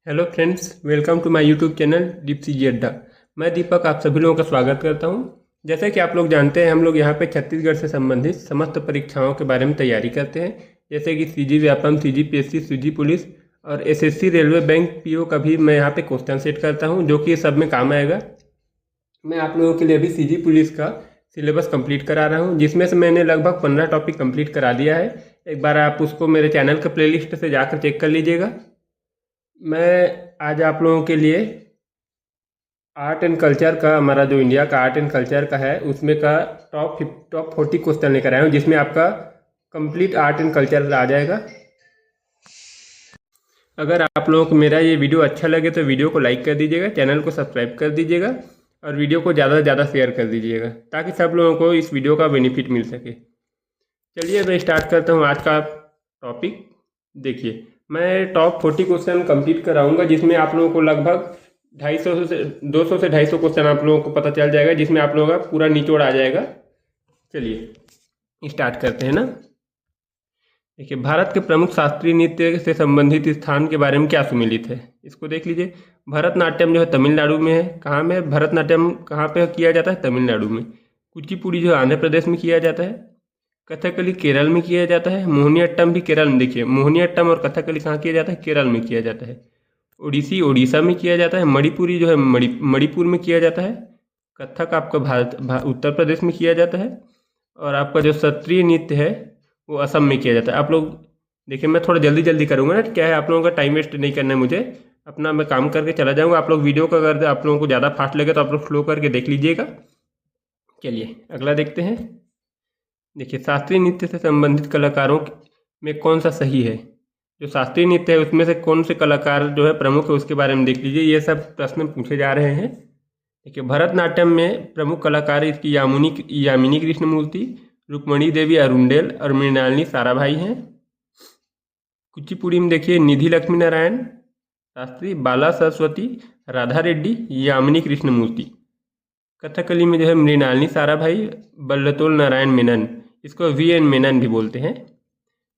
Hello friends, welcome to my YouTube channel Deepsy ji अड्डा। मैं दीपक आप सभी लोगों का स्वागत करता हूं। जैसे कि आप लोग जानते हैं, हम लोग यहां पे छत्तीसगढ़ से संबंधित समस्त परीक्षाओं के बारे में तैयारी करते हैं। जैसे कि CG Vyapam, CG PSC, CG police और एसएससी, रेलवे, बैंक, पीओ का भी मैं यहाँ पे क्वेश्चन सेट करता हूँ, जो कि सब में काम आएगा। मैं आप लोगों के लिए अभी सीजी पुलिस का सिलेबस कंप्लीट करा रहा हूँ, जिसमें से मैंने लगभग 15 टॉपिक कंप्लीट करा दिया है। एक बार आप उसको मेरे चैनल के प्लेलिस्ट से जाकर चेक कर लीजिएगा। मैं आज आप लोगों के लिए आर्ट एंड कल्चर का, हमारा जो इंडिया का आर्ट एंड कल्चर का है उसमें का टॉप 40 क्वेश्चन लेकर आया हूँ, जिसमें आपका कंप्लीट आर्ट एंड कल्चर आ जाएगा। अगर आप लोगों को मेरा ये वीडियो अच्छा लगे तो वीडियो को लाइक कर दीजिएगा, चैनल को सब्सक्राइब कर दीजिएगा और वीडियो को ज़्यादा से ज़्यादा शेयर कर दीजिएगा, ताकि सब लोगों को इस वीडियो का बेनिफिट मिल सके। चलिए मैं स्टार्ट करता हूँ आज का टॉपिक। देखिए, मैं टॉप 40 क्वेश्चन कंप्लीट कराऊंगा, जिसमें आप लोगों को लगभग 250 से 250 क्वेश्चन आप लोगों को पता चल जाएगा, जिसमें आप लोगों का पूरा निचोड़ आ जाएगा। चलिए स्टार्ट करते हैं ना। देखिए, भारत के प्रमुख शास्त्रीय नृत्य से संबंधित स्थान के बारे में क्या सुमेलित है, इसको देख लीजिए। भरतनाट्यम जो है तमिलनाडु में है। कहाँ में है भरतनाट्यम, कहाँ पे किया जाता है? तमिलनाडु में। कुचिपुड़ी जो है आंध्र प्रदेश में किया जाता है। कथकली केरल में किया जाता है। मोहिनीअट्टम भी केरल में। देखिए, मोहिनीअट्टम और कथकली कहाँ किया जाता है? केरल में किया जाता है। ओडिसी ओडिशा में किया जाता है। मणिपुरी जो है मणिपुर में किया जाता है। कथक आपका उत्तर प्रदेश में किया जाता है। और आपका जो शास्त्रीय नृत्य है वो असम में किया जाता है। आप लोग देखिए, मैं थोड़ा जल्दी जल्दी करूँगा ना, क्या है, आप लोगों का टाइम वेस्ट नहीं करना है मुझे, अपना मैं काम करके चला जाऊँगा। आप लोग वीडियो का अगर आप लोगों को ज़्यादा फास्ट लगे तो आप लोग स्लो करके देख लीजिएगा। चलिए अगला देखते हैं। देखिए, शास्त्रीय नृत्य से संबंधित कलाकारों में कौन सा सही है? जो शास्त्रीय नृत्य है उसमें से कौन से कलाकार जो है प्रमुख है, उसके बारे में देख लीजिए। ये सब प्रश्न पूछे जा रहे हैं। देखिए, भरतनाट्यम में प्रमुख कलाकार इसकी यामिनी कृष्णमूर्ति, रुक्मणी देवी अरुंडेल और मृणालिनी साराभाई हैं। कुचिपुड़ी में देखिए निधि लक्ष्मी नारायण शास्त्री, बाला सरस्वती, राधा रेड्डी, यामिनी कृष्णमूर्ति। कथकली में जो है मृणालिनी साराभाई, बल्लतोल नारायण मेनन, इसको VN मेनन भी बोलते हैं।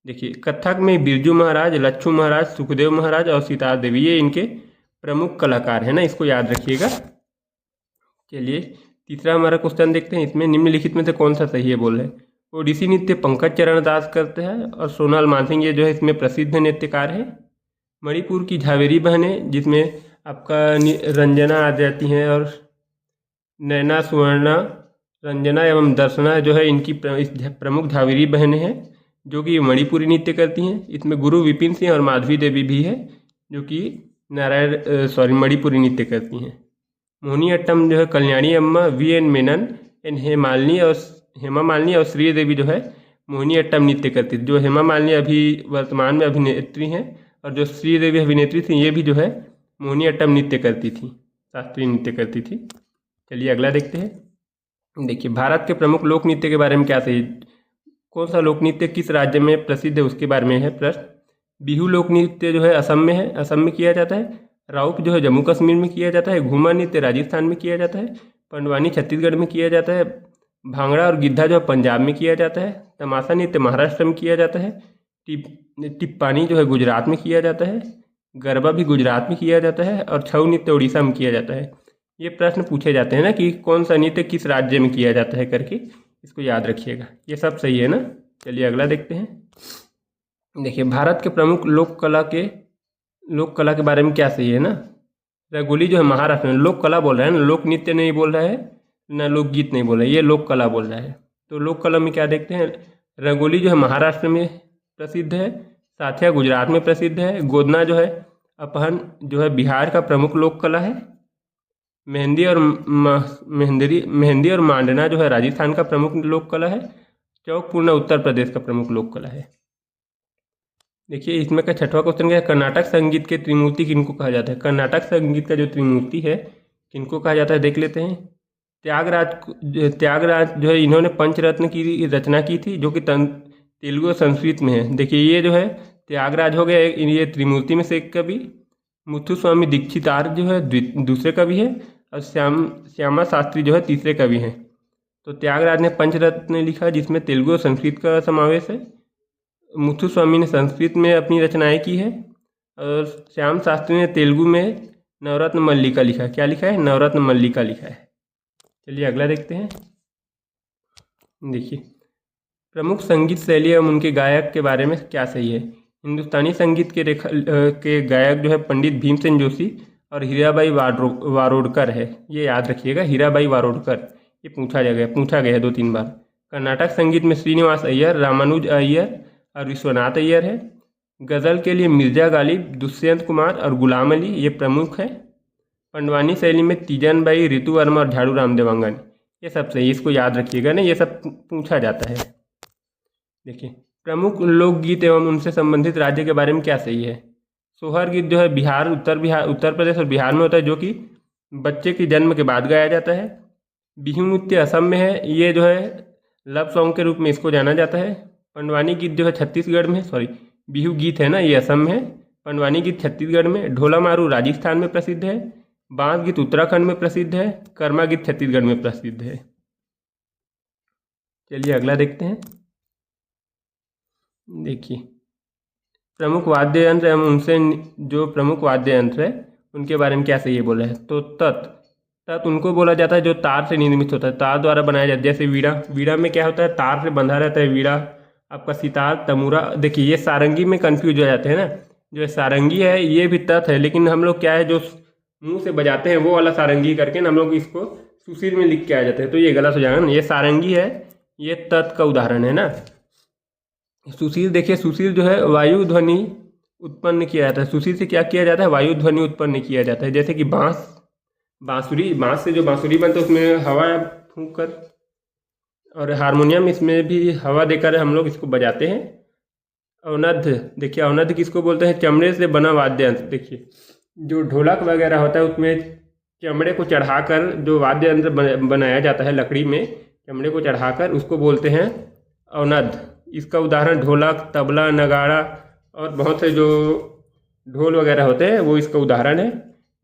देखिए, कथक में बिरजू महाराज, लच्छू महाराज, सुखदेव महाराज और सितार देवी, ये इनके प्रमुख कलाकार हैं ना, इसको याद रखिएगा। चलिए तीसरा हमारा क्वेश्चन देखते हैं। इसमें निम्नलिखित में से कौन सा सही है बोल रहे हैं। ओडिसी नृत्य पंकज चरण दास करते हैं और सोनाल मानसिंह, ये जो है इसमें प्रसिद्ध नृत्यकार है। मणिपुर की झावेरी बहनें, जिसमें आपका रंजना आ जाती हैं, और नैना, सुवर्णा, रंजना एवं दर्शना जो है इनकी प्रमुख झावेरी बहनें हैं, जो कि मणिपुरी नृत्य करती हैं। इसमें गुरु विपिन सिंह और माधवी देवी भी है, जो कि मणिपुरी नृत्य करती हैं। मोहिनीअट्टम जो है कल्याणी अम्मा, VN मेनन एंड हेमा मालिनी और श्री देवी जो है मोहिनीअट्टम नृत्य करती थी। जो हेमा मालिनी अभी वर्तमान में अभिनेत्री हैं, और जो श्री देवी अभिनेत्री थी, ये भी जो है मोहिनीअट्टम नृत्य करती थी, शास्त्रीय नृत्य करती थी। चलिए अगला देखते हैं। देखिए, भारत के प्रमुख लोक नृत्य के बारे में क्या सही, कौन सा लोक नृत्य किस राज्य में प्रसिद्ध है, उसके बारे में है प्रश्न। बिहू लोक नृत्य जो है असम में है, असम में किया जाता है। राउफ जो है जम्मू कश्मीर में किया जाता है। घूमर नृत्य राजस्थान में किया जाता है। पंडवानी छत्तीसगढ़ में किया जाता है। भांगड़ा और गिद्धा जो है पंजाब में किया जाता है। तमाशा नृत्य महाराष्ट्र में किया जाता है। टिप्पानी जो है गुजरात में किया जाता है। गरबा भी गुजरात में किया जाता है। और छऊ नृत्य उड़ीसा में किया जाता है। ये प्रश्न पूछे जाते हैं ना कि कौन सा नृत्य किस राज्य में किया जाता है करके, इसको याद रखिएगा। ये सब सही है ना। चलिए अगला देखते हैं। देखिए, भारत के प्रमुख लोक कला के बारे में क्या सही है ना। रंगोली जो है महाराष्ट्र में, लोक कला बोल रहा है ना, लोक नृत्य नहीं बोल रहा है ना, लोकगीत नहीं बोल रहा है, ये लोक कला बोल रहा है। तो लोक कला में क्या देखते हैं। रंगोली जो है महाराष्ट्र में प्रसिद्ध है। साथिया गुजरात में प्रसिद्ध है। गोदना जो है अपहन जो है बिहार का प्रमुख लोक कला है। मेहंदी और मांडना जो है राजस्थान का प्रमुख लोक कला है। चौक पूर्णा उत्तर प्रदेश का प्रमुख लोक कला है। देखिए, इसमें का छठवां क्वेश्चन क्या है। कर्नाटक संगीत के त्रिमूर्ति किनको कहा जाता है? कर्नाटक संगीत का जो त्रिमूर्ति है किनको कहा जाता है, देख लेते हैं। त्यागराज जो है इन्होंने पंचरत्न की रचना की थी, जो कि तेलुगु और संस्कृत में है। देखिए, ये जो है त्यागराज हो गया, ये त्रिमूर्ति में से एक कवि। मुथुस्वामी दीक्षितार जो है दूसरे कवि है, और श्यामा शास्त्री जो है तीसरे कवि हैं। तो त्यागराज ने पंचरत्न लिखा, जिसमें तेलुगु और संस्कृत का समावेश है। मुथुस्वामी ने संस्कृत में अपनी रचनाएं की है, और श्याम शास्त्री ने तेलुगु में नवरत्न मल्लिका लिखा है। क्या लिखा है? नवरत्न मल्लिका लिखा है। चलिए अगला देखते हैं। देखिए, प्रमुख संगीत शैली एवं उनके गायक के बारे में क्या सही है। हिंदुस्तानी संगीत के गायक जो है पंडित भीमसेन जोशी और हीराबाई वारोडकर है। ये याद रखिएगा, हीराबाई वारोडकर। ये पूछा गया है 2-3 बार। कर्नाटक संगीत में श्रीनिवास अय्यर, रामानुज अय्यर और विश्वनाथ अय्यर है। गज़ल के लिए मिर्जा गालिब, दुष्यंत कुमार और गुलाम अली ये प्रमुख है। पंडवानी शैली में तीजन बाई, ऋतु वर्मा और झाड़ू राम देवांगन। ये सब सही, इसको याद रखिएगा ना, ये सब पूछा जाता है। देखिए, प्रमुख लोकगीत एवं उनसे संबंधित राज्य के बारे में क्या सही है। सोहर गीत जो है उत्तर प्रदेश और बिहार में होता है, जो कि बच्चे के जन्म के बाद गाया जाता है। बिहू नृत्य असम में है, ये जो है लव सॉन्ग के रूप में इसको जाना जाता है। पंडवानी गीत जो है छत्तीसगढ़ में, बिहू गीत है ना, ये असम में है। पंडवानी गीत छत्तीसगढ़ में। ढोला मारू राजस्थान में प्रसिद्ध है। बांस गीत उत्तराखंड में प्रसिद्ध है। कर्मा गीत छत्तीसगढ़ में प्रसिद्ध है। चलिए अगला देखते हैं। देखिए, प्रमुख वाद्य यंत्र एवं उनसे जो प्रमुख वाद्य यंत्र है उनके बारे में क्या सही है बोला है। तो तत् उनको बोला जाता है जो तार से निर्मित होता है, तार द्वारा बनाया जाता है। जैसे वीणा में क्या होता है, तार से बंधा रहता है वीणा। आपका सितार, तमूरा। देखिए, ये सारंगी में कंफ्यूज हो जाते हैं ना। जो सारंगी है ये भी तत् है, लेकिन हम लोग क्या है जो मुंह से बजाते हैं वो वाला सारंगी करके ना हम लोग इसको सुशील में लिख के आ जाते हैं, तो ये गलत हो जाएगा ना। ये सारंगी है, ये तत् का उदाहरण है ना। सुशील, देखिए सुशील जो है वायु ध्वनि उत्पन्न किया जाता है। सुशील से क्या किया जाता है? वायु ध्वनि उत्पन्न किया जाता है। जैसे कि बांस से जो बांसुरी बनता है उसमें हवा फूंक कर, और हारमोनियम इसमें भी हवा देकर हम लोग इसको बजाते हैं। अवनद्ध, देखिए अवनद्ध किसको बोलते हैं? चमड़े से बना वाद्य यंत्र। देखिए, जो ढोलक वगैरह होता है उसमें चमड़े को चढ़ाकर जो वाद्य यंत्र बनाया जाता है लकड़ी में, चमड़े को चढ़ाकर उसको बोलते हैं अवनद्ध। इसका उदाहरण ढोलक, तबला, नगाड़ा और बहुत से जो ढोल वगैरह होते हैं वो इसका उदाहरण है।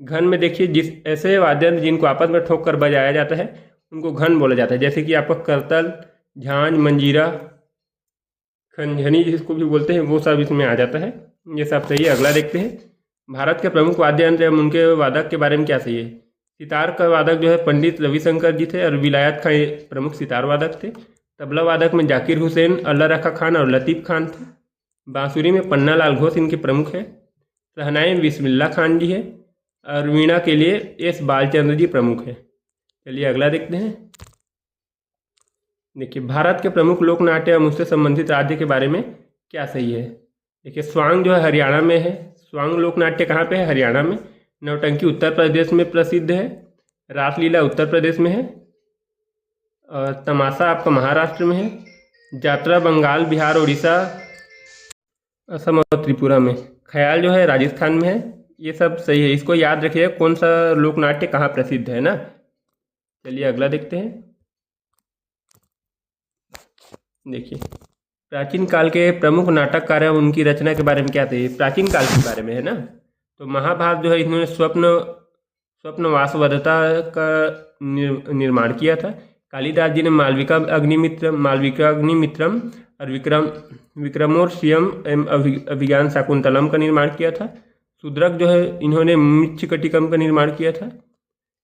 घन में देखिए, जिस ऐसे वाद्य यंत्र जिनको आपस में ठोक कर बजाया जाता है उनको घन बोला जाता है। जैसे कि आपका करतल, झांझ, मंजीरा, खंजनी जिसको भी बोलते हैं, वो सब इसमें आ जाता है। ये सब सही है। अगला देखते हैं। भारत के प्रमुख वाद्य यंत्र एवं उनके वादक के बारे में क्या सही है। सितार का वादक जो है पंडित रविशंकर जी थे और विलायत खां प्रमुख सितार वादक थे। तबला वादक में जाकिर हुसैन, अल्लाह रखा खान और लतीफ़ खान थे। बांसुरी में पन्ना लाल घोष इनके प्रमुख है। शहनाई में बिस्मिल्लाह खान जी है और वीणा के लिए एस बालचंद्र जी प्रमुख है। चलिए अगला देखते हैं। देखिए, भारत के प्रमुख लोक नाट्य एवं उससे संबंधित राज्य के बारे में क्या सही है। देखिए, स्वांग जो है हरियाणा में है। स्वांग लोक नाट्य कहाँ पे है? हरियाणा में। नौटंकी उत्तर प्रदेश में प्रसिद्ध है। रासलीला उत्तर प्रदेश में है। और तमाशा आपका महाराष्ट्र में है। जात्रा बंगाल, बिहार, उड़ीसा, असम और त्रिपुरा में। ख्याल जो है राजस्थान में है। ये सब सही है, इसको याद रखिए कौन सा लोक नाट्य कहाँ प्रसिद्ध है ना। चलिए अगला देखते हैं। देखिए, प्राचीन काल के प्रमुख नाटककार एवं उनकी रचना के बारे में क्या थे। प्राचीन काल के बारे में है ना। तो महाभारत जो है इन्होंने स्वप्नवासवदत्ता का निर्माण किया था। कालिदास जी ने मालविका अग्निमित्रम और विक्रमोर्वशीयम एवं अभिज्ञान शाकुंतलम का निर्माण किया था। शूद्रक जो है इन्होंने मृच्छकटिकम का निर्माण किया था।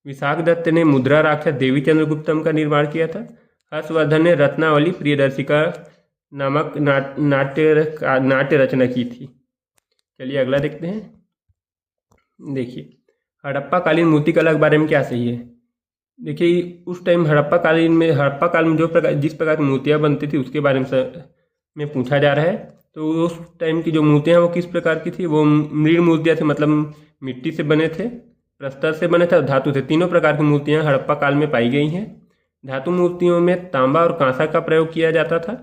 विशाख दत्त ने मुद्रा राक्षस देवी चंद्रगुप्तम का निर्माण किया था। हर्षवर्धन ने रत्नावली प्रियदर्शिका नामक नाट्य रचना की थी। चलिए अगला देखते हैं। देखिए, हड़प्पा कालीन मूर्तिकला के बारे में क्या सही है। देखिए, उस टाइम हड़प्पा काल में जिस प्रकार की मूर्तियाँ बनती थी उसके बारे में पूछा जा रहा है। तो उस टाइम की जो मूर्तियाँ वो किस प्रकार की थी। वो मृण मूर्तियाँ थी, मतलब मिट्टी से बने थे, प्रस्तर से बने थे और धातु से। तीनों प्रकार की मूर्तियाँ हड़प्पा काल में पाई गई हैं। धातु मूर्तियों में तांबा और कांसा का प्रयोग किया जाता था।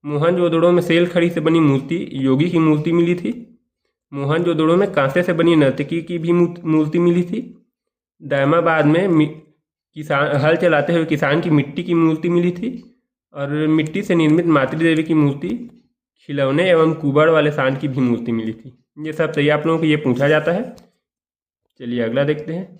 मोहनजोदड़ो में सेल खड़ी से बनी मूर्ति योगी की मूर्ति मिली थी। मोहनजोदड़ो में कांसे से बनी नर्तकी की भी मूर्ति मिली थी। दायमाबाद में किसान हल चलाते हुए किसान की मिट्टी की मूर्ति मिली थी। और मिट्टी से निर्मित मातृ देवी की मूर्ति, खिलौने एवं कुबड़ वाले सांड की भी मूर्ति मिली थी। ये सब सही, आप लोगों को ये पूछा जाता है। चलिए अगला देखते हैं।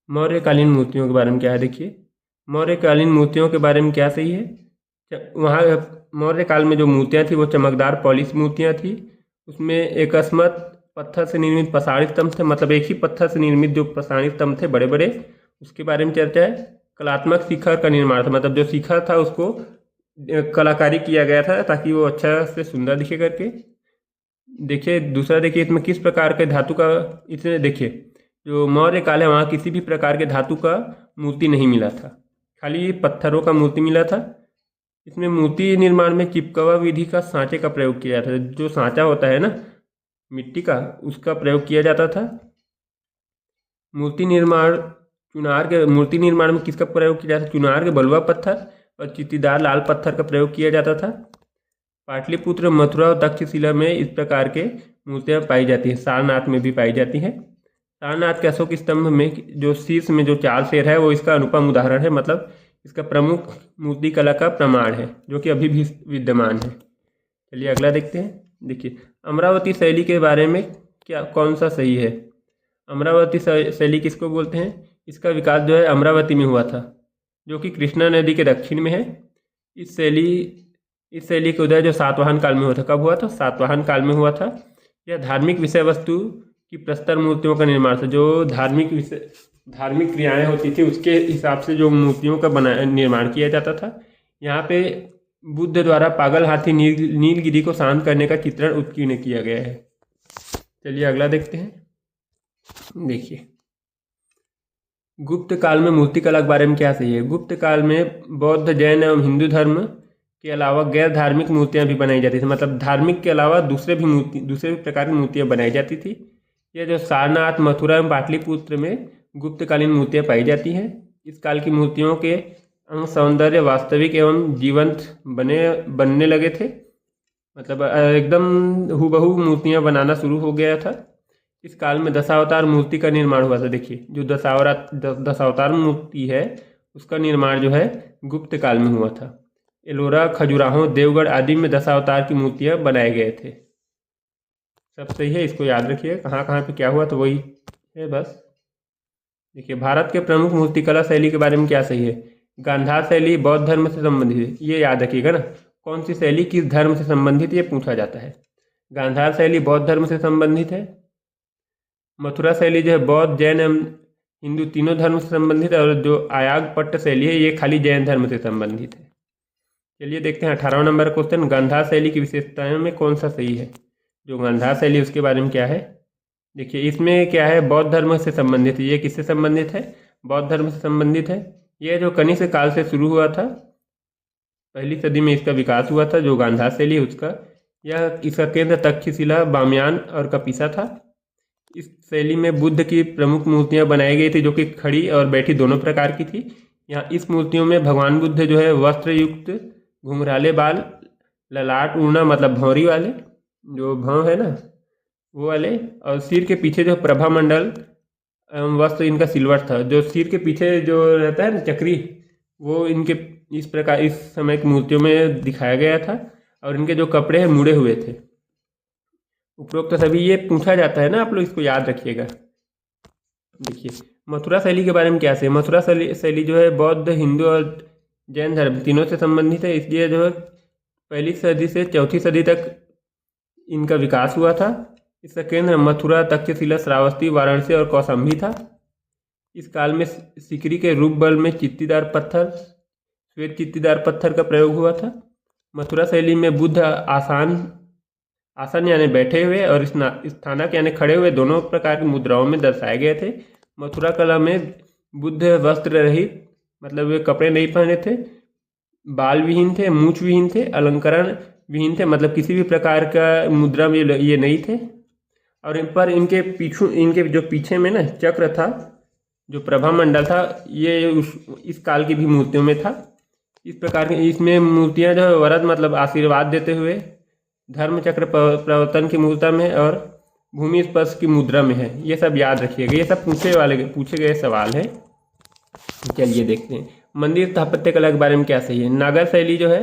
मौर्यकालीन मूर्तियों के बारे में क्या है। देखिए, मौर्यकालीन मूर्तियों के बारे में क्या सही है? वहाँ मौर्य काल में जो मूर्तियाँ थी वो चमकदार पॉलिश मूर्तियाँ थी। उसमें एक अस्मत पत्थर से निर्मित पसाड़ी स्तंभ थे, मतलब एक ही पत्थर से निर्मित जो पसाड़ी स्तंभ थे बड़े बड़े, उसके बारे में चर्चा है। कलात्मक शिखर का निर्माण था, मतलब जो शिखर था उसको कलाकारी किया गया था ताकि वो अच्छा से सुंदर दिखे करके। देखिए दूसरा, देखिए इसमें किस प्रकार के धातु का, इसमें देखिए जो मौर्य काल है वहाँ किसी भी प्रकार के धातु का मूर्ति नहीं मिला था, खाली पत्थरों का मूर्ति मिला था। इसमें मूर्ति निर्माण में चिपकवा विधि का सांचे का प्रयोग किया जाता था। जो सांचा होता है ना मिट्टी का, उसका प्रयोग किया जाता था। मूर्ति निर्माण में किसका प्रयोग किया जाता था? चुनार के बलुआ पत्थर और चित्तीदार लाल पत्थर का प्रयोग किया जाता था। पाटलिपुत्र, मथुरा और तक्षशिला में इस प्रकार के मूर्तियाँ पाई जाती हैं। सारनाथ में भी पाई जाती हैं। सारनाथ के अशोक स्तंभ में जो शीर्ष में जो 4 शेर है वो इसका अनुपम उदाहरण है, मतलब इसका प्रमुख मूर्ति कला का प्रमाण है जो कि अभी भी विद्यमान है। चलिए अगला देखते हैं। देखिए अमरावती शैली के बारे में कौन सा सही है? अमरावती शैली किसको बोलते हैं? इसका विकास जो है अमरावती में हुआ था, जो कि कृष्णा नदी के दक्षिण में है। इस शैली का उदय जो सातवाहन काल में हुआ था। कब हुआ था? सातवाहन काल में हुआ था। यह धार्मिक विषय वस्तु की प्रस्तर मूर्तियों का निर्माण था। जो धार्मिक क्रियाएं होती थी उसके हिसाब से जो मूर्तियों का निर्माण किया जाता था। यहाँ पे बुद्ध द्वारा पागल हाथी नीलगिरी को शांत करने का चित्रण उत्कीर्ण किया गया है। चलिए अगला देखते हैं। देखिए गुप्त काल में मूर्ति कला के बारे में क्या सही है? गुप्त काल में बौद्ध, जैन एवं हिंदू धर्म के अलावा गैर धार्मिक मूर्तियाँ भी बनाई जाती थी, मतलब धार्मिक के अलावा दूसरे भी प्रकार की मूर्तियाँ बनाई जाती थी। यह जो सारनाथ, मथुरा एवं पाटलिपुत्र में गुप्तकालीन मूर्तियाँ पाई जाती हैं। इस काल की मूर्तियों के अंग सौंदर्य वास्तविक एवं जीवंत बनने लगे थे, मतलब एकदम हूबहू मूर्तियाँ बनाना शुरू हो गया था। इस काल में दशावतार मूर्ति का निर्माण हुआ था। देखिए जो दशावतार मूर्ति है उसका निर्माण जो है गुप्त काल में हुआ था। एलोरा, खजुराहो, देवगढ़ आदि में दशावतार की मूर्तियाँ बनाए गए थे। सब सही है, इसको याद रखिए। कहाँ कहाँ पे क्या हुआ तो वही है बस। देखिए भारत के प्रमुख मूर्तिकला शैली के बारे में क्या सही है? गांधार शैली बौद्ध धर्म से संबंधित है, ये याद रखिएगा ना। कौन सी शैली किस धर्म से संबंधित, ये पूछा जाता है। गांधार शैली बौद्ध धर्म से संबंधित है। मथुरा शैली जो है बौद्ध, जैन एवं हिंदू तीनों धर्म से संबंधित है। और जो आयागपट्ट शैली है ये खाली जैन धर्म से संबंधित है। चलिए देखते हैं 18वां नंबर क्वेश्चन। गांधार शैली की विशेषताओं में कौन सा सही है? जो गांधार शैली उसके बारे में क्या है? देखिए इसमें क्या है, बौद्ध धर्म से संबंधित है। ये किससे संबंधित है? बौद्ध धर्म से संबंधित है। यह जो कनिष्क काल से शुरू हुआ था, पहली सदी में इसका विकास हुआ था। जो गांधार शैली उसका इसका केंद्र तक्षशिला, बामियान और कपिसा था। इस शैली में बुद्ध की प्रमुख मूर्तियां बनाई गई थी जो कि खड़ी और बैठी दोनों प्रकार की थी। यहाँ इस मूर्तियों में भगवान बुद्ध जो है वस्त्र युक्त, घुंघराले बाल, ललाट उड़ना मतलब भौरी वाले, जो भौं है ना वो वाले, और सिर के पीछे जो प्रभा मंडल वस्त्र इनका सिल्वर था। जो सिर के पीछे जो रहता है ना चक्री, वो इनके इस प्रकार इस समय की मूर्तियों में दिखाया गया था। और इनके जो कपड़े हैं मुड़े हुए थे। उपरोक्त सभी ये पूछा जाता है ना, आप लोग इसको याद रखिएगा। देखिए मथुरा शैली के बारे में क्या है? मथुरा शैली जो है बौद्ध, हिंदू और जैन धर्म तीनों से संबंधित है। इसलिए जो है पहली सदी से चौथी सदी तक इनका विकास हुआ था। इसका केंद्र मथुरा, तक्षशिला, श्रावस्ती, वाराणसी और कौशाम्बी था। इस काल में सिकरी के रूप बल में श्वेत चित्तीदार पत्थर का प्रयोग हुआ था। मथुरा शैली में बुद्ध आसन यानी बैठे हुए और स्थानक यानी खड़े हुए दोनों प्रकार की मुद्राओं में दर्शाए गए थे। मथुरा कला में बुद्ध वस्त्र रहित, मतलब वे कपड़े नहीं पहने थे, बाल विहीन थे, मूछ विहीन थे, अलंकरण विहीन थे, मतलब किसी भी प्रकार का मुद्रा में ये नहीं थे। और इन पर इनके जो पीछे में ना चक्र था, जो प्रभा मंडल था, ये इस काल की भी मूर्तियों में था। इस प्रकार की इसमें मूर्तियां जो है वरद मतलब आशीर्वाद देते हुए, धर्म चक्र प्रवर्तन की मुद्रा में और भूमि स्पर्श की मुद्रा में है। ये सब याद रखिएगा, ये सब पूछे गए सवाल है। चलिए देखते हैं मंदिर स्थापत्य कला के बारे में क्या सही है। नागर शैली जो है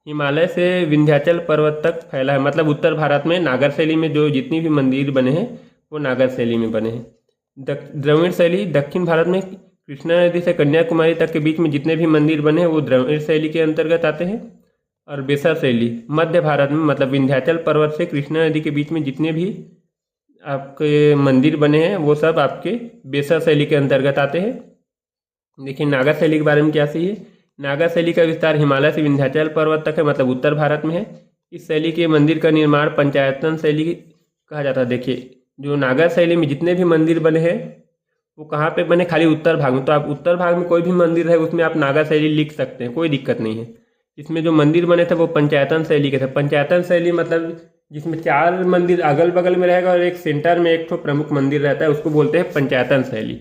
हिमालय से विंध्याचल पर्वत तक फैला है, मतलब उत्तर भारत में नागर शैली में जो जितनी भी मंदिर बने हैं वो नागर शैली में बने हैं। द्रविड़ शैली दक्षिण भारत में कृष्णा नदी से कन्याकुमारी तक के बीच में जितने भी मंदिर बने हैं वो द्रविड़ शैली के अंतर्गत आते हैं। और बेसा शैली मध्य भारत में, मतलब विंध्याचल पर्वत से कृष्णा नदी के बीच में जितने भी आपके मंदिर बने हैं वो सब आपके बेसा शैली के अंतर्गत आते हैं। देखिए नागा शैली के बारे में क्या सही है। नागा शैली का विस्तार हिमालय से विंध्याचल पर्वत तक है, मतलब उत्तर भारत में है। इस शैली के मंदिर का निर्माण पंचायतन शैली कहा जाता है। देखिए जो नागा शैली में जितने भी मंदिर बने हैं वो कहाँ पे बने, खाली उत्तर भाग में। तो आप उत्तर भाग में कोई भी मंदिर है उसमें आप नागा शैली लिख सकते हैं, कोई दिक्कत नहीं है। इसमें जो मंदिर बने थे वो पंचायतन शैली के थे। पंचायतन शैली मतलब जिसमें 4 मंदिर अगल बगल में रहेगा और एक सेंटर में एक तो प्रमुख मंदिर रहता है, उसको बोलते हैं पंचायतन शैली।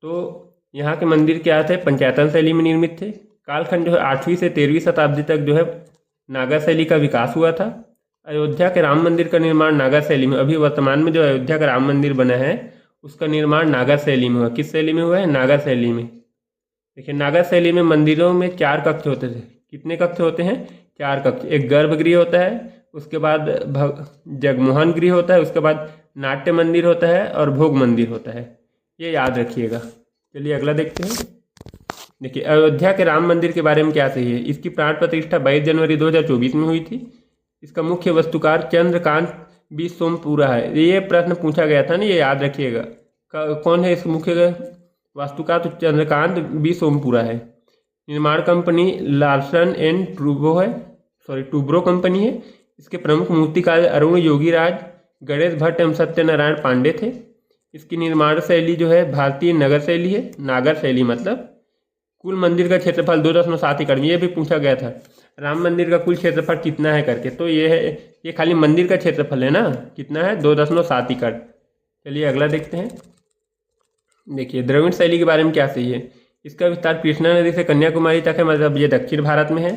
तो यहाँ के मंदिर क्या थे, पंचायतन शैली में निर्मित थे। कालखंड जो है 8वीं से 13वीं शताब्दी तक जो है नागा शैली का विकास हुआ था। अयोध्या के राम मंदिर का निर्माण नागा शैली में, अभी वर्तमान में जो अयोध्या का राम मंदिर बना है उसका निर्माण नागा शैली में हुआ। किस शैली में हुआ है, नागा शैली में। देखिए नागा शैली में मंदिरों में 4 कक्ष होते थे। कितने कक्ष होते हैं, 4 कक्ष। एक गर्भगृह होता है, उसके बाद जगमोहन गृह होता है, उसके बाद नाट्य मंदिर होता है और भोग मंदिर होता है। ये याद रखिएगा। चलिए अगला देखते हैं। देखिए अयोध्या के राम मंदिर के बारे में क्या सही है। इसकी प्राण प्रतिष्ठा 22 जनवरी 2024 में हुई थी। इसका मुख्य वास्तुकार चंद्रकांत बी सोमपुरा है। ये प्रश्न पूछा गया था ना, ये याद रखिएगा। कौन है इस मुख्य वास्तुकार, तो चंद्रकांत बी सोमपुरा है। निर्माण कंपनी लार्सन एंड टूब्रो है, टूब्रो कंपनी है। इसके प्रमुख मूर्तिकार अरुण योगीराज, गणेश भट्ट एवं सत्यनारायण पांडे थे। इसकी निर्माण शैली जो है भारतीय नगर शैली है। नागर शैली मतलब। कुल मंदिर का क्षेत्रफल 2.7 एकड़ में, ये भी पूछा गया था राम मंदिर का कुल क्षेत्रफल कितना है करके, तो ये है, ये खाली मंदिर का क्षेत्रफल है ना, कितना है 2.7 एकड़। चलिए अगला देखते हैं। देखिए द्रविड़ शैली के बारे में क्या सही है। इसका विस्तार कृष्णा नदी से कन्याकुमारी तक है, मतलब ये दक्षिण भारत में है।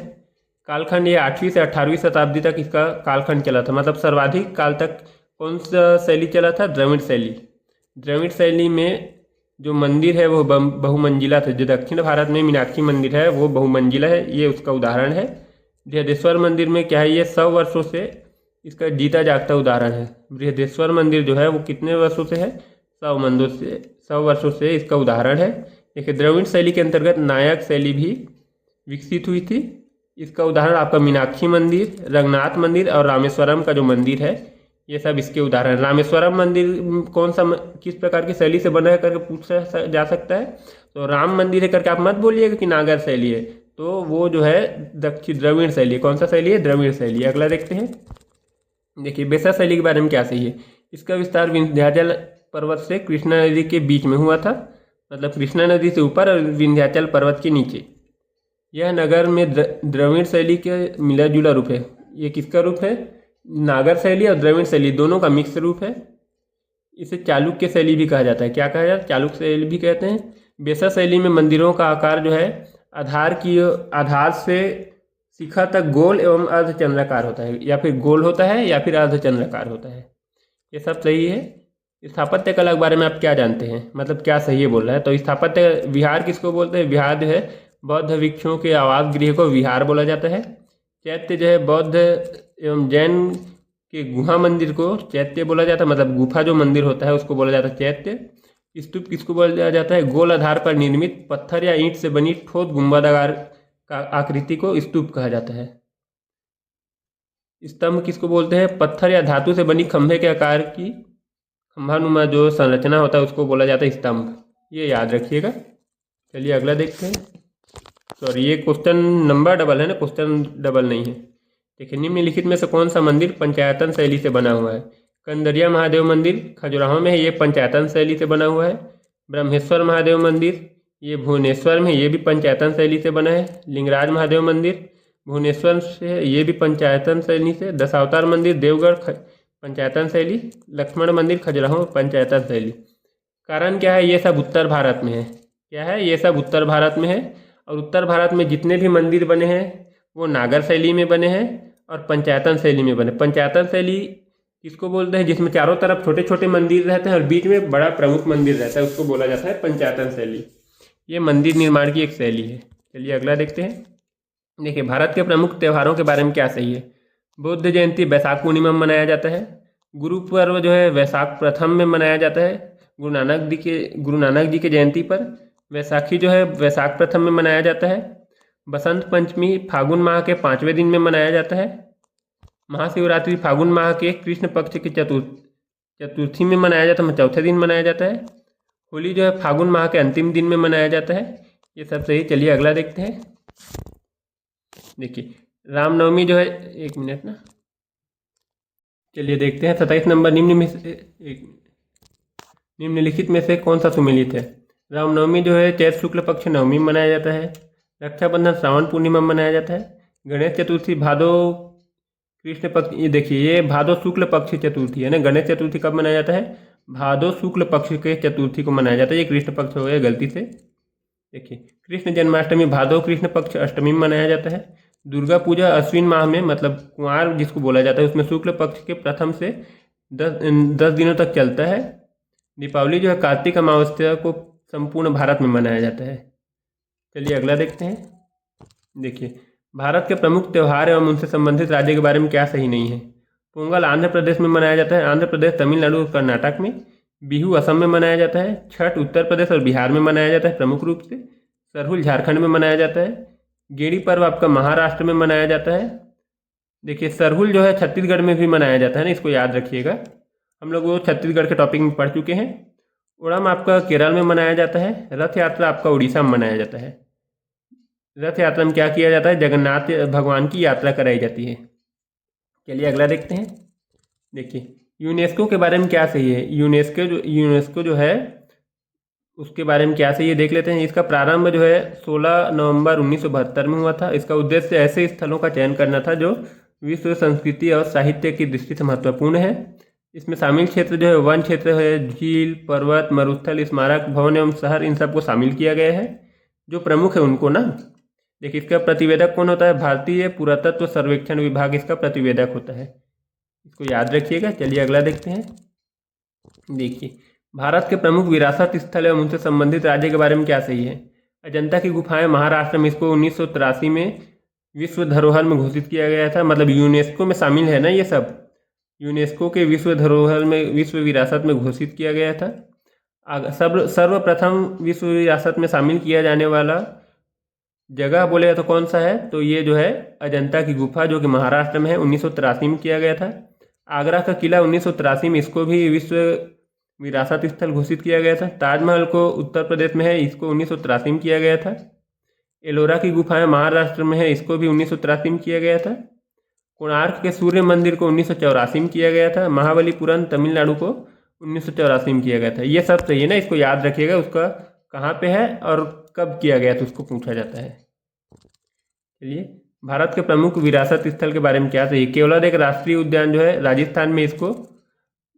कालखंड ये 8वीं से 18वीं शताब्दी तक इसका कालखंड चला था, मतलब सर्वाधिक काल तक कौन सा शैली चला था, द्रविड़ शैली। द्रविड़ शैली में जो मंदिर है वो बहुमंजिला थे। जो दक्षिण भारत में मीनाक्षी मंदिर है वो बहुमंजिला है, ये उसका उदाहरण है। बृहदेश्वर मंदिर में क्या है, ये 100 वर्षों से इसका जीता जागता उदाहरण है। बृहदेश्वर मंदिर जो है वो कितने वर्षों से है, 100 वर्षों से इसका उदाहरण है। देखिए द्रविड़ शैली के अंतर्गत नायक शैली भी विकसित हुई थी। इसका उदाहरण आपका मीनाक्षी मंदिर, रंगनाथ मंदिर और रामेश्वरम का जो मंदिर है, ये सब इसके उदाहरण। रामेश्वरम मंदिर कौन सा, किस प्रकार की शैली से बना है करके पूछा जा सकता है। तो राम मंदिर है करके आप मत बोलिएगा कि नागर शैली है, तो वो जो है दक्षिण द्रविड़ शैली। कौन सा शैली है, द्रविड़ शैली। अगला देखते हैं। देखिए बेसा शैली के बारे में क्या सही है। इसका विस्तार विंध्याचल पर्वत से कृष्णा नदी के बीच में हुआ था, मतलब कृष्णा नदी से ऊपर और विंध्याचल पर्वत के नीचे। यह नगर में द्रविड़ शैली के मिला जुला रूप है। ये किसका रूप है, नागर शैली और द्रविड़ शैली दोनों का मिक्स रूप है। इसे चालुक्य शैली भी कहा जाता है। क्या कहा जाता है, चालुक्य शैली भी कहते हैं। बेसा शैली में मंदिरों का आकार जो है आधार से शिखर तक गोल एवं अर्धचंद्राकार होता है, या फिर गोल होता है या फिर अर्धचंद्राकार होता है। ये सब सही है। स्थापत्य कला के बारे में आप क्या जानते हैं, मतलब क्या सही है बोल रहा है। तो स्थापत्य विहार किसको बोलते हैं, विहार जो है बौद्ध भिक्षुओं के आवास गृह को विहार बोला जाता है। चैत्य जो है बौद्ध एवं जैन के गुहा मंदिर को चैत्य बोला जाता है, मतलब गुफा जो मंदिर होता है उसको बोला जाता है चैत्य। स्तूप किसको बोला जाता है, गोल आधार पर निर्मित पत्थर या ईंट से बनी ठोस गुंबदाकार का आकृति को स्तूप कहा जाता है। स्तंभ किसको बोलते हैं, पत्थर या धातु से बनी खंभे के आकार की खंभानुमा जो संरचना होता है उसको बोला जाता है स्तंभ। ये याद रखिएगा। चलिए अगला देखते हैं। सॉरी ये क्वेश्चन नंबर डबल है ना, क्वेश्चन डबल नहीं है। देखिए निम्नलिखित में से कौन सा मंदिर पंचायतन शैली से बना हुआ है। कंदरिया महादेव मंदिर खजुराहो में है, ये पंचायतन शैली से बना हुआ है। ब्रह्मेश्वर महादेव मंदिर ये भुवनेश्वर में, ये भी पंचायतन शैली से बना है। लिंगराज महादेव मंदिर भुवनेश्वर से, ये भी पंचायतन शैली से। दशावतार मंदिर देवगढ़ पंचायतन शैली। लक्ष्मण मंदिर खजुराहो पंचायतन शैली। कारण क्या है, ये सब उत्तर भारत में है। क्या है, ये सब उत्तर भारत में है। और उत्तर भारत में जितने भी मंदिर बने हैं वो नागर शैली में बने हैं और पंचायतन शैली में बने। पंचायतन शैली किसको बोलते हैं, जिसमें चारों तरफ छोटे छोटे मंदिर रहते हैं और बीच में बड़ा प्रमुख मंदिर रहता है, उसको बोला जाता है पंचायतन शैली। ये मंदिर निर्माण की एक शैली है। चलिए अगला देखते हैं। देखिए भारत के प्रमुख त्योहारों के बारे में क्या सही है। बुद्ध जयंती वैशाख पूर्णिमा में मनाया जाता है। गुरु पर्व जो है वैशाख प्रथम में मनाया जाता है गुरु नानक जी के जयंती पर। वैसाखी जो है वैशाख प्रथम में मनाया जाता है। बसंत पंचमी फागुन माह के 5वें दिन में मनाया जाता है। महाशिवरात्रि फागुन माह के कृष्ण पक्ष की चतुर्थी में मनाया जाता है, चौथे दिन मनाया जाता है। होली जो है फागुन माह के अंतिम दिन में मनाया जाता है। ये सब सही। चलिए अगला देखते हैं। देखिए रामनवमी जो है, एक मिनट ना, चलिए देखते हैं 27 नंबर निम्नलिखित में से कौन सा सुमेलित है। रामनवमी जो है चैत्र शुक्ल पक्ष नवमी में मनाया जाता है। रक्षाबंधन श्रावण पूर्णिमा में मनाया जाता है। गणेश चतुर्थी भादो कृष्ण पक्ष, ये देखिए ये भादो शुक्ल पक्ष की चतुर्थी है ना। गणेश चतुर्थी कब मनाया जाता है? भादो शुक्ल पक्ष के चतुर्थी को मनाया जाता है। ये कृष्ण पक्ष हो गया गलती से। देखिए कृष्ण जन्माष्टमी भादो कृष्ण पक्ष अष्टमी में मनाया जाता है। दुर्गा पूजा अश्विन माह में, मतलब कुंवार जिसको बोला जाता है, उसमें शुक्ल पक्ष के प्रथम से 10 दिनों तक चलता है। दीपावली जो है कार्तिक अमावस्या को संपूर्ण भारत में मनाया जाता है। चलिए अगला देखते हैं। देखिए भारत के प्रमुख त्यौहार एवं उनसे संबंधित राज्य के बारे में क्या सही नहीं है। पोंगल आंध्र प्रदेश में मनाया जाता है। आंध्र प्रदेश, तमिलनाडु और कर्नाटक में। बिहू असम में मनाया जाता है। छठ उत्तर प्रदेश और बिहार में मनाया जाता है प्रमुख रूप से। सरहुल झारखंड में मनाया जाता है। गेड़ी पर्व आपका महाराष्ट्र में मनाया जाता है। देखिए सरहुल जो है छत्तीसगढ़ में भी मनाया जाता है ना, इसको याद रखिएगा। हम लोग वो छत्तीसगढ़ के टॉपिक में पढ़ चुके हैं। ओणम आपका केरल में मनाया जाता है। रथ यात्रा आपका उड़ीसा में मनाया जाता है। रथ यात्रा में क्या किया जाता है? जगन्नाथ भगवान की यात्रा कराई जाती है। चलिए अगला देखते हैं। देखिए यूनेस्को के बारे में क्या सही है। यूनेस्को जो है उसके बारे में क्या सही है देख लेते हैं। इसका प्रारंभ जो है 16 नवंबर 1972 में हुआ था। इसका उद्देश्य ऐसे स्थलों का चयन करना था जो विश्व संस्कृति और साहित्य की दृष्टि से महत्वपूर्ण है। इसमें शामिल क्षेत्र जो है वन क्षेत्र है, झील, पर्वत, मरुस्थल, स्मारक, भवन एवं शहर, इन सबको शामिल किया गया है। जो प्रमुख है उनको ना, देखिए इसका प्रतिवेदक कौन होता है? भारतीय पुरातत्व सर्वेक्षण विभाग इसका प्रतिवेदक होता है। इसको याद रखिएगा। चलिए अगला देखते हैं। देखिए भारत के प्रमुख विरासत स्थल एवं उनसे संबंधित राज्य के बारे में क्या सही है। अजंता की गुफाएं महाराष्ट्र में, इसको 1983 में विश्व धरोहर में घोषित किया गया था। मतलब यूनेस्को में शामिल है ना, ये सब यूनेस्को के विश्व धरोहर में, विश्व विरासत में घोषित किया गया था। सर्वप्रथम विश्व विरासत में शामिल किया जाने वाला जगह बोले तो कौन सा है? तो ये जो है अजंता की गुफा, जो कि महाराष्ट्र में है, 1983 में किया गया था। आगरा का किला 1983 में, इसको भी विश्व विरासत स्थल घोषित किया गया था। ताजमहल को उत्तर प्रदेश में है, इसको 1983 में किया गया था। एलोरा की गुफाएं महाराष्ट्र में है, इसको भी 1983 में किया गया था। कोणार्क के सूर्य मंदिर को 1984 में किया गया था। महाबलीपुरम तमिलनाडु को 1984 में किया गया था। ये सब सही है ना, इसको याद रखिएगा। उसका कहाँ पे है और कब किया गया था उसको पूछा जाता है। चलिए भारत के प्रमुख विरासत स्थल के बारे में क्या सही। केवलादेव एक राष्ट्रीय उद्यान जो है राजस्थान में, इसको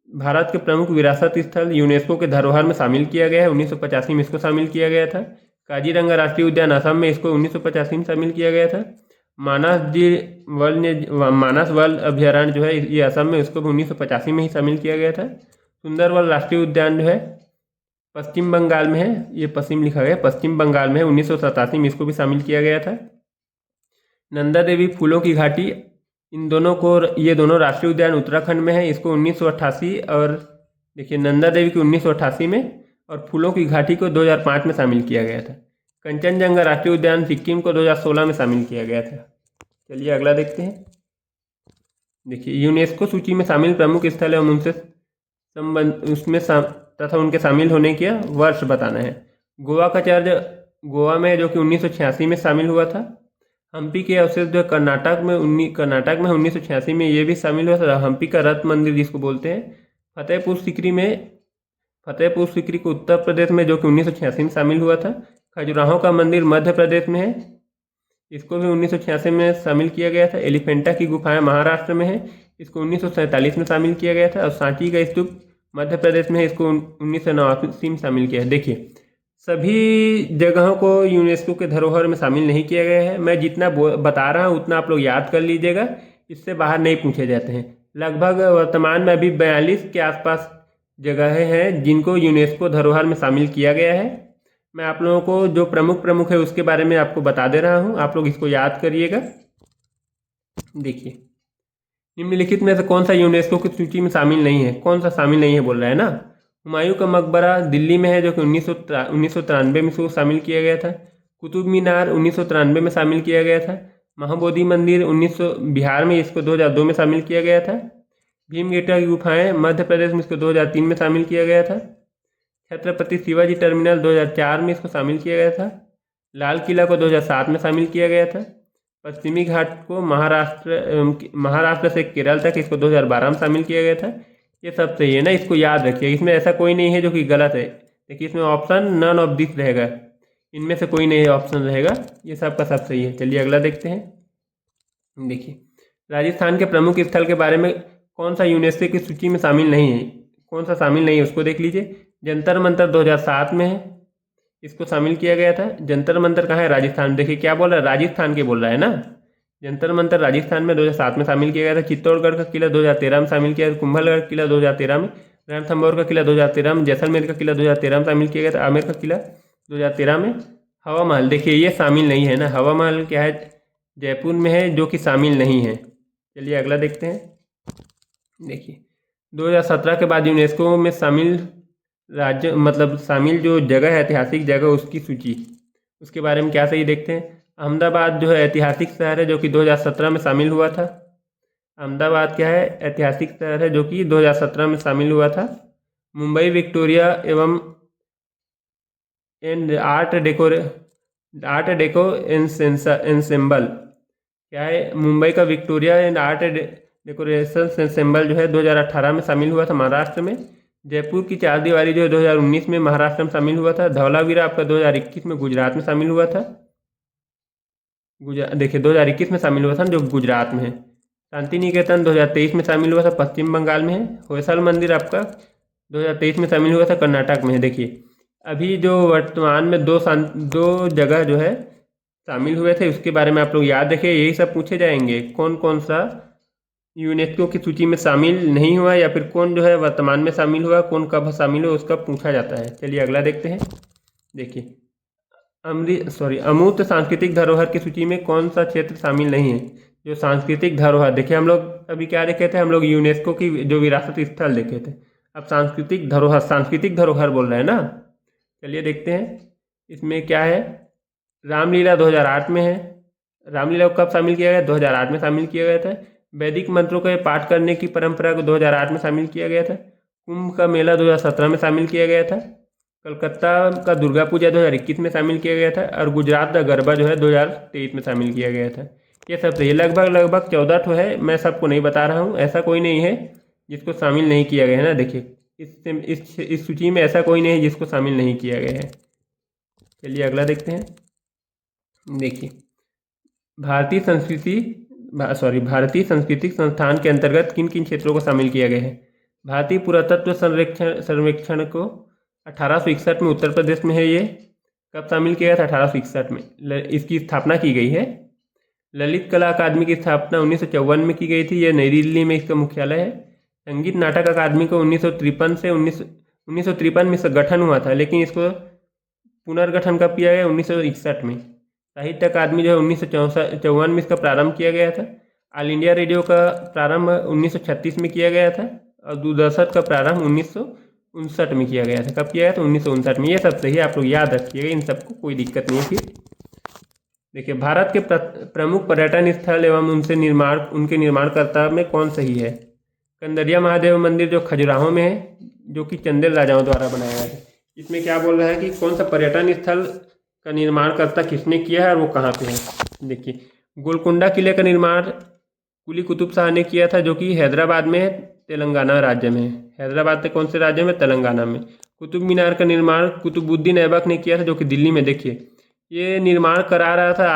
भारत के प्रमुख विरासत स्थल यूनेस्को के धरोहर में शामिल किया गया है। 1985 में इसको शामिल किया गया था। काजीरंगा राष्ट्रीय उद्यान असम में, इसको 1985 में शामिल किया गया था। मानस वर्ल्ड अभ्यारण्य जो है ये असम में, इसको भी 1985 में ही शामिल किया गया था। सुंदरवन राष्ट्रीय उद्यान जो है पश्चिम बंगाल में है, ये पश्चिम लिखा गया, पश्चिम बंगाल में है, 1987 में इसको भी शामिल किया गया था। नंदा देवी फूलों की घाटी, इन दोनों को, ये दोनों राष्ट्रीय उद्यान उत्तराखंड में है, इसको 1988 और देखिए नंदा देवी की 1988 में और फूलों की घाटी को 2005 में शामिल किया गया था। कंचनजंगा राष्ट्रीय उद्यान सिक्किम को 2016 में शामिल किया गया था। चलिए अगला देखते हैं। देखिए यूनेस्को सूची में शामिल प्रमुख स्थल एवं उनसे तथा उनके शामिल होने के वर्ष बताना है। गोवा का चर्च गोवा में, जो कि 1986 में शामिल हुआ था। हम्पी के अवशेष जो कर्नाटक में 1986 में ये भी शामिल हुआ था। हम्पी का रथ मंदिर जिसको बोलते हैं। फतेहपुर सीकरी को उत्तर प्रदेश में, जो कि 1986 में शामिल हुआ था। खजुराहो का मंदिर मध्य प्रदेश में है, इसको भी 1986 में शामिल किया गया था। एलिफेंटा की गुफाएं महाराष्ट्र में है, इसको 1947 में शामिल किया गया था। और सांची का स्तूप मध्य प्रदेश में है, इसको 1989 में शामिल किया है। देखिए सभी जगहों को यूनेस्को के धरोहर में शामिल नहीं किया गया है। मैं जितना बता रहा हूँ उतना आप लोग याद कर लीजिएगा, इससे बाहर नहीं पूछे जाते हैं। लगभग वर्तमान में अभी 42 के आसपास जगहें हैं जिनको यूनेस्को धरोहर में शामिल किया गया है। मैं आप लोगों को जो प्रमुख है उसके बारे में आपको बता दे रहा हूँ, आप लोग इसको याद करिएगा। देखिए निम्नलिखित में से कौन सा यूनेस्को की सूची में शामिल नहीं है? कौन सा शामिल नहीं है बोल रहा है ना? हुमायूं का मकबरा दिल्ली में है जो कि 1993 में इसको शामिल किया गया था। कुतुब मीनार 1993 में शामिल किया गया था। महाबोधि मंदिर 1900 बिहार में इसको 2002 में शामिल किया गया था। भीमबेटका की गुफाएं मध्य प्रदेश में इसको 2003 में शामिल किया गया था। छत्रपति शिवाजी टर्मिनल 2004 में इसको शामिल किया गया था। लाल किला को 2007 में शामिल किया गया था। पश्चिमी घाट को महाराष्ट्र से केरल तक इसको 2012 में शामिल किया गया था। ये सब सही है ना, इसको याद रखिए। इसमें ऐसा कोई नहीं है जो कि गलत है। देखिए इसमें ऑप्शन नन ऑफ दिस रहेगा, इनमें से कोई नहीं ऑप्शन रहेगा, ये सब का सब सही है। चलिए अगला देखते हैं। देखिए राजस्थान के प्रमुख स्थल के बारे में कौन सा यूनेस्को की सूची में शामिल नहीं है, कौन सा शामिल नहीं है उसको देख लीजिए। जंतर मंतर 2007 में है, इसको शामिल किया गया था। जंतर मंतर कहाँ है? राजस्थान। देखिए क्या बोल रहा है, राजस्थान के बोल रहा है ना। जंतर मंतर राजस्थान में 2007 में शामिल किया गया था। चित्तौड़गढ़ का किला 2013 में शामिल किया गया। कुंभलगढ़ का किला 2013 में। रणथंभौर का किला 2013 में। जैसलमेर का किला 2013 में शामिल किया गया था। आमेर का किला 2013 में। हवा महल देखिए ये शामिल नहीं है ना, हवा महल क्या है, जयपुर में है, जो कि शामिल नहीं है। चलिए अगला देखते हैं। देखिए 2017 के बाद यूनेस्को में शामिल राज्य मतलब शामिल जो जगह है, ऐतिहासिक जगह, उसकी सूची, उसके बारे में क्या सही देखते हैं। अहमदाबाद जो है ऐतिहासिक शहर है जो कि 2017 में शामिल हुआ था। अहमदाबाद क्या है? ऐतिहासिक शहर है जो कि 2017 में शामिल हुआ था। मुंबई विक्टोरिया एवं एंड आर्ट डेको एंसेम्बल क्या है? मुंबई का Victoria and art decoration ensemble जो है 2018 में शामिल हुआ था महाराष्ट्र में। जयपुर की चार दीवारी जो है 2019 में महाराष्ट्र में शामिल हुआ था। धौलावीरा आपका 2021 में गुजरात में शामिल हुआ था। देखिए 2021 में शामिल हुआ था जो गुजरात में है। शांति निकेतन 2023 में शामिल हुआ था, पश्चिम बंगाल में है। होयसल मंदिर आपका 2023 में शामिल हुआ था, कर्नाटक में है। देखिए अभी जो वर्तमान में दो जगह जो है शामिल हुए थे उसके बारे में आप लोग याद रखिए। यही सब पूछे जाएंगे, कौन कौन सा यूनेस्को की सूची में शामिल नहीं हुआ या फिर कौन जो है वर्तमान में शामिल हुआ, कौन कब शामिल हुआ, उसका पूछा जाता है। चलिए अगला देखते हैं। देखिए अमूर्त सांस्कृतिक धरोहर की सूची में कौन सा क्षेत्र शामिल नहीं है? जो सांस्कृतिक धरोहर, देखिए हम लोग अभी क्या देखे थे, हम लोग यूनेस्को की जो विरासत स्थल देखे थे। अब सांस्कृतिक धरोहर बोल रहे हैं ना। चलिए देखते हैं इसमें क्या है। रामलीला 2008 में है। रामलीला को कब शामिल किया गया? 2008 में शामिल किया गया था। वैदिक मंत्रों के पाठ करने की परंपरा को 2008 में शामिल किया गया था। कुंभ का मेला 2017 में शामिल किया गया था। कलकत्ता का दुर्गा पूजा 2021 में शामिल किया गया था। और गुजरात का गरबा जो है 2023 में शामिल किया गया था। ये सब सही, लगभग 14 ठो है। मैं सबको नहीं बता रहा हूँ, ऐसा कोई नहीं है जिसको शामिल नहीं किया गया है ना। देखिए इस सूची में ऐसा कोई नहीं है जिसको शामिल नहीं किया गया है। चलिए अगला देखते हैं। देखिए भारतीय सांस्कृतिक संस्थान के अंतर्गत किन किन क्षेत्रों को शामिल किया गया है? भारतीय पुरातत्व सर्वेक्षण को 1861 में उत्तर प्रदेश में है। ये कब शामिल किया गया था? 1861 में इसकी स्थापना की गई है। ललित कला अकादमी की स्थापना 1954 में की गई थी। यह नई दिल्ली में इसका मुख्यालय है। संगीत नाटक अकादमी को 1953 में इसका गठन हुआ था, लेकिन इसको पुनर्गठन कब किया गया? 1961 में। साहित्य अकादमी जो है 1954 में इसका प्रारंभ किया गया था। ऑल इंडिया रेडियो का प्रारंभ 1936 में किया गया था। और दूरदर्शन का प्रारंभ 1959 में किया गया था। कब किया गया था? 1959 में। ये सब सही है, आप लोग याद रखिएगा, इन सबको कोई दिक्कत नहीं है। फिर देखिए भारत के प्रमुख पर्यटन स्थल एवं उनके निर्माणकर्ता में कौन सही है? कंदरिया महादेव मंदिर जो खजुराहो में है, जो कि चंदेल राजाओं द्वारा बनाया गया था। इसमें क्या बोल रहा है कि कौन सा पर्यटन स्थल का निर्माणकर्ता किसने किया है और वो कहाँ पे है। देखिए गोलकुंडा किले का निर्माण कुली कुतुब शाह ने किया था, जो कि हैदराबाद में है, तेलंगाना राज्य में है। हैदराबाद के कौन से राज्य में? तेलंगाना में। कुतुब मीनार का निर्माण कुतुबुद्दीन ऐबक ने किया था, जो कि दिल्ली में। देखिए ये निर्माण करा रहा था,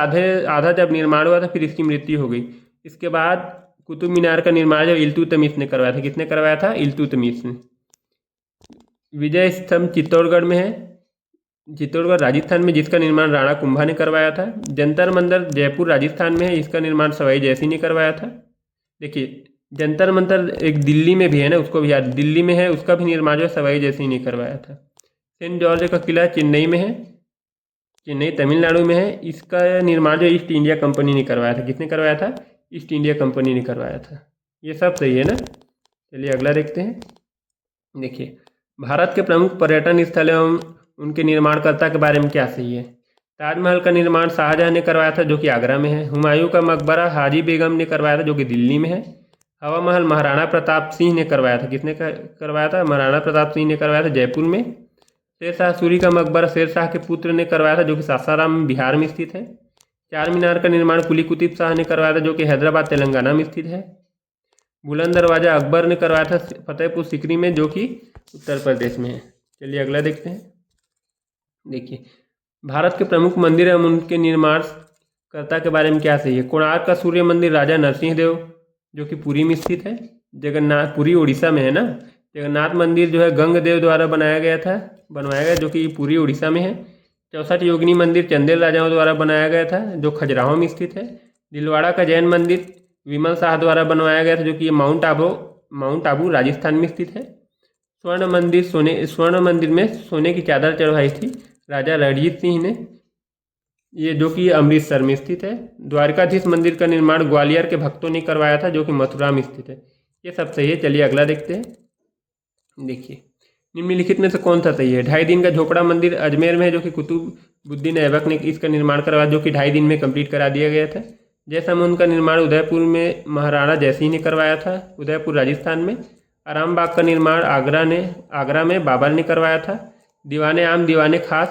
आधा जब निर्माण हुआ था फिर इसकी मृत्यु हो गई। इसके बाद कुतुब मीनार का निर्माण जो इल्तुतमिश ने करवाया था। किसने करवाया था? इल्तुतमिश ने। विजय स्तंभ चित्तौड़गढ़ में है, चित्तौड़गढ़ राजस्थान में, जिसका निर्माण राणा कुंभा ने करवाया था। जंतर मंतर जयपुर राजस्थान में है, इसका निर्माण सवाई जयसिंह ने करवाया था। देखिए जंतर मंतर एक दिल्ली में भी है ना, उसको भी याद, दिल्ली में है, उसका भी निर्माण जो सवाई जयसिंह ने करवाया था। सेंट जॉर्ज का किला चेन्नई में है, चेन्नई तमिलनाडु में है, इसका निर्माण जो ईस्ट इंडिया कंपनी ने करवाया था। किसने करवाया था? ईस्ट इंडिया कंपनी ने करवाया था। ये सब सही है ना। चलिए अगला देखते हैं। देखिए भारत के प्रमुख पर्यटन स्थल एवं उनके निर्माणकर्ता के बारे में क्या सही है? ताजमहल का निर्माण शाहजहां ने करवाया था, जो कि आगरा में है। हुमायूं का मकबरा हाजी बेगम ने करवाया था, जो कि दिल्ली में है। हवा महल महाराणा प्रताप सिंह ने करवाया था। किसने करवाया था? महाराणा प्रताप सिंह ने करवाया था, जयपुर में। शेरशाह सूरी का मकबरा शेरशाह के पुत्र ने करवाया था, जो कि सासाराम बिहार में स्थित है। चार मीनार का निर्माण कुली कुतुब शाह ने करवाया था, जो कि हैदराबाद तेलंगाना में स्थित है। बुलंद दरवाज़ा अकबर ने करवाया था फतेहपुर सीकरी में, जो कि उत्तर प्रदेश में है। चलिए अगला देखते हैं। देखिए, भारत के प्रमुख मंदिर एवं उनके निर्माणकर्ता के बारे में क्या सही है? कोणार्क का सूर्य मंदिर राजा नरसिंह देव, जो कि पुरी में स्थित है। जगन्नाथ, पुरी उड़ीसा में है ना। जगन्नाथ मंदिर जो है गंगदेव द्वारा बनवाया गया, जो कि पुरी उड़ीसा में है। 64 योगिनी मंदिर चंदेल राजाओं द्वारा बनाया गया था, जो खजुराहो में स्थित है। दिलवाड़ा का जैन मंदिर विमल शाह द्वारा बनवाया गया था, जो कि माउंट आबू राजस्थान में स्थित है। स्वर्ण मंदिर में सोने की चादर चढ़वाई थी राजा रणजीत सिंह ने, ये जो कि अमृतसर में स्थित है। द्वारकाधीश मंदिर का निर्माण ग्वालियर के भक्तों ने करवाया था, जो कि मथुरा में स्थित है। ये सब सही है। चलिए अगला देखते हैं। देखिए, निम्नलिखित में से कौन सा सही है? 2.5 दिन का झोपड़ा मंदिर अजमेर में है, जो कि कुतुबुद्दीन ऐबक ने इसका निर्माण करवाया, जो कि 2.5 दिन में कंप्लीट करा दिया गया था। जयसमून का निर्माण उदयपुर में महाराणा जयसिंह ने करवाया था, उदयपुर राजस्थान में। आरामबाग का निर्माण आगरा में बाबर ने करवाया था। दीवाने आम दीवाने खास,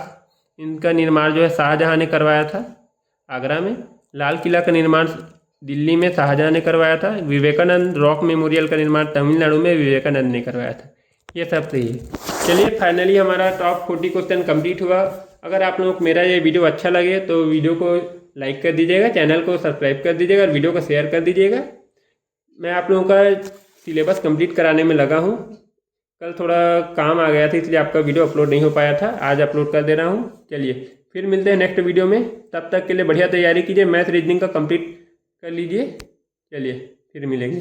इनका निर्माण जो है शाहजहां ने करवाया था, आगरा में। लाल किला का निर्माण दिल्ली में शाहजहां ने करवाया था। विवेकानंद रॉक मेमोरियल का निर्माण तमिलनाडु में विवेकानंद ने करवाया था। ये सब सही है। चलिए फाइनली हमारा टॉप 40 क्वेश्चन कंप्लीट हुआ। अगर आप लोगों को मेरा ये वीडियो अच्छा लगे तो वीडियो को लाइक कर दीजिएगा, चैनल को सब्सक्राइब कर दीजिएगा और वीडियो को शेयर कर दीजिएगा। मैं आप लोगों का सिलेबस कंप्लीट कराने में लगा हूँ। कल थोड़ा काम आ गया था, इसलिए आपका वीडियो अपलोड नहीं हो पाया था। आज अपलोड कर दे रहा हूँ। चलिए फिर मिलते हैं नेक्स्ट वीडियो में। तब तक के लिए बढ़िया तैयारी कीजिए, मैथ रीजनिंग का कंप्लीट कर लीजिए। चलिए फिर मिलेंगे।